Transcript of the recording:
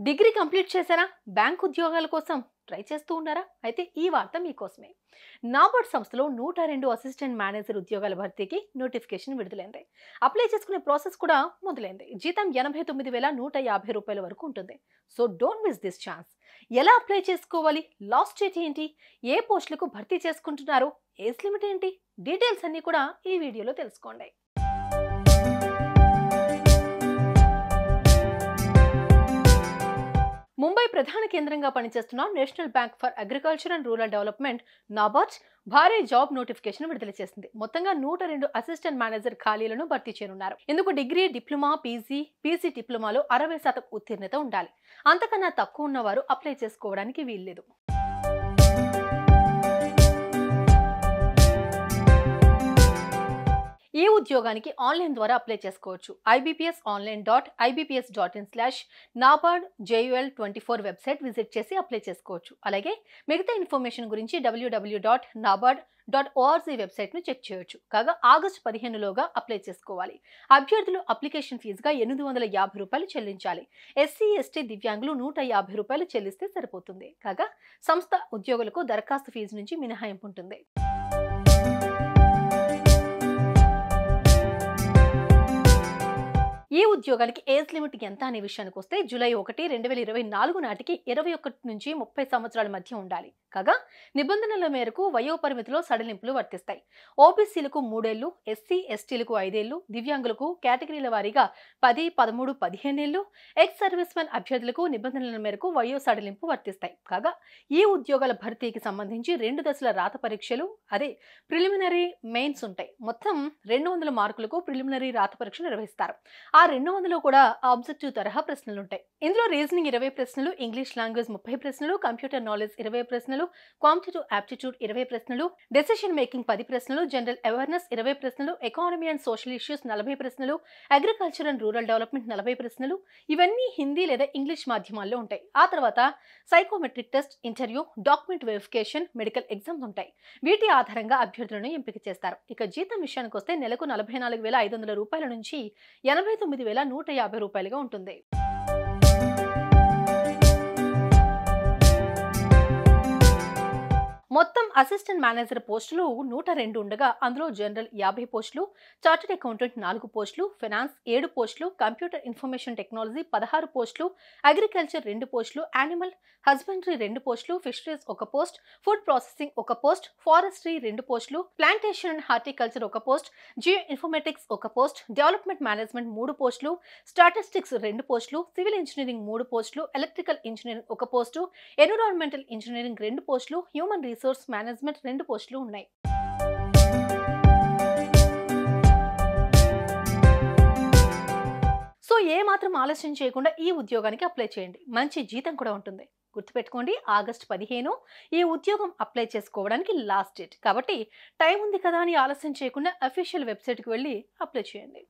Degree complete చేశారా? Bank ఉద్యోగాల కోసం ట్రై చేస్తూ ఉన్నారా? అయితే ఈ వార్త మీకోసమే. నాబార్డ్ సంస్థలో 102 అసిస్టెంట్ మేనేజర్ ఉద్యోగాల భర్తీకి నోటిఫికేషన్ విడుదలైంది. అప్లై చేసుకునే ప్రాసెస్ కూడా మొదలైంది. జీతం 89,150 రూపాయల వరకు ఉంటుంది. So don't miss this chance. ఎలా అప్లై చేసుకోవాలి? లాస్ట్ డేట్ ఏంటి? ఏ పోస్టులకు భర్తీ చేసుకుంటున్నారు? ఏజ్ లిమిట్ ఏంటి? డీటెయిల్స్ అన్ని కూడా ఈ వీడియోలో తెలుసుకోండి. ముంబై ప్రధాన కేంద్రంగా పనిచేస్తున్న national bank for agriculture and rural development NABARD భారీ జాబ్ నోటిఫికేషన్ విడుదల చేసింది. మొత్తంగా 102 అసిస్టెంట్ మేనేజర్ ఖాళీలను భర్తీ చేయనున్నారు. ఇందుకు డిగ్రీ, డిప్లొమా, పీజీ డిప్లొమాలో 60% ఉత్తీర్ణత ఉండాలి. అంతకన్నా తక్కువ ఉన్నవారు అప్లై చేసుకోవడానికి వీల్లేదు. ఈ ఉద్యోగానికి ఆన్లైన్ ద్వారా అప్లై చేసుకోవచ్చు. ibpsonline.ibps.in/nabard.jul24 వెబ్సైట్ విజిట్ చేసి అప్లై చేసుకోవచ్చు. అలాగే మిగతా ఇన్ఫర్మేషన్ గురించి www.nabard.org వెబ్సైట్ ను చెక్ చేయొచ్చు. కాగా ఆగస్టు 15లోగా అప్లై చేసుకోవాలి. అభ్యర్థులు అప్లికేషన్ ఫీజుగా 850 రూపాయలు చెల్లించాలి. ఎస్సీ, ఎస్టీ, దివ్యాంగులు 150 రూపాయలు చెల్లిస్తే సరిపోతుంది. కాగా సంస్థ ఉద్యోగులకు దరఖాస్తు ఫీజు నుంచి మినహాయింపు ఉంటుంది. ఈ ఉద్యోగానికి ఏజ్ లిమిట్ ఎంత అనే విషయానికి వస్తే జూలై 1, 2024 నాటికి 21 నుంచి 30 సంవత్సరాల మధ్య ఉండాలి. కాగా నిబంధనల మేరకు వయోపరిమితిలో సడలింపులు వర్తిస్తాయి. ఓబీసీలకు 3 ఏళ్లు, ఎస్సీ, ఎస్టీలకు 5 ఏళ్లు, దివ్యాంగులకు కేటగిరీల వారీగా 10, 13, 15 ఏళ్లు, ఎక్స్ సర్వీస్ మెన్ అభ్యర్థులకు నిబంధనల మేరకు వయో సడలింపు వర్తిస్తాయి. కాగా ఈ ఉద్యోగాల భర్తీకి సంబంధించి 2 దశల రాత పరీక్షలు, అదే ప్రిలిమినరీ మెయిన్స్ ఉంటాయి. మొత్తం 200 మార్కులకు ప్రిలిమినరీ రాత పరీక్ష నిర్వహిస్తారు. ఆ 200లో కూడా ఆబ్జెక్టివ్ తరహా ప్రశ్నలు ఉంటాయి. ఇందులో రీజనింగ్ 20 ప్రశ్నలు, ఇంగ్లీష్ లాంగ్వేజ్ 30 ప్రశ్నలు, కంప్యూటర్ నాలెడ్జ్ 20 ప్రశ్నలు, క్వాంటిటివ్ ఆప్టిట్యూడ్ 20 ప్రశ్నలు, డెసిషన్ మేకింగ్ 10 ప్రశ్నలు, జనరల్ అవేర్నెస్ 20 ప్రశ్నలు, ఎకానమీ అండ్ సోషల్ ఇష్యూస్ 40 ప్రశ్నలు, అగ్రికల్చర్ అండ్ రూరల్ డెవలప్మెంట్ 40 ప్రశ్నలు. ఇవన్నీ హిందీ లేదా ఇంగ్లీష్ మాధ్యమాల్లో ఉంటాయి. ఆ తర్వాత psychometric test, interview, document verification, medical exams ఉంటాయి. వీటి ఆధారంగా అభ్యర్థులను ఎంపిక చేస్తారు. ఇక జీతం విషయానికి వస్తే నెలకు 44,500 రూపాయల నుంచి 89,150 రూపాయలుగా ఉంటుంది. మొత్తం అసిస్టెంట్ మేనేజర్ పోస్టులు 102 ఉండగా అందులో జనరల్ 50 పోస్టులు, చార్టెడ్ అకౌంటెంట్ 4 పోస్టులు, ఫైనాన్స్ 7 పోస్టులు, కంప్యూటర్ ఇన్ఫర్మేషన్ టెక్నాలజీ 16 పోస్టులు, అగ్రికల్చర్ 2 పోస్టులు, యానిమల్ హస్బెండరీ 2 పోస్టులు, fisheries 1 post, food processing 1 post, forestry 2 పోస్టులు, plantation and horticulture 1 post, Jio informatics 1 post, development management 3 పోస్టులు, స్టాటిస్టిక్స్ 2 పోస్టులు, సివిల్ ఇంజనీరింగ్ 3 పోస్టులు, electrical engineering 1 post, environmental engineering 2 పోస్టులు, హ్యూమన్ రిసోర్స్ మేనేజ్మెంట్ 2 పోస్టులు ఉన్నాయి. సో ఏ మాత్రం ఆలస్యం చేయకుండా ఈ ఉద్యోగానికి అప్లై చేయండి. మంచి జీతం కూడా ఉంటుంది. గుర్తుపెట్టుకోండి, ఆగస్టు 15 ఈ ఉద్యోగం అప్లై చేసుకోవడానికి లాస్ట్ డేట్. కాబట్టి టైం ఉంది కదా అని ఆలస్యం చేయకుండా అఫీషియల్ వెబ్సైట్కి వెళ్ళి అప్లై చేయండి.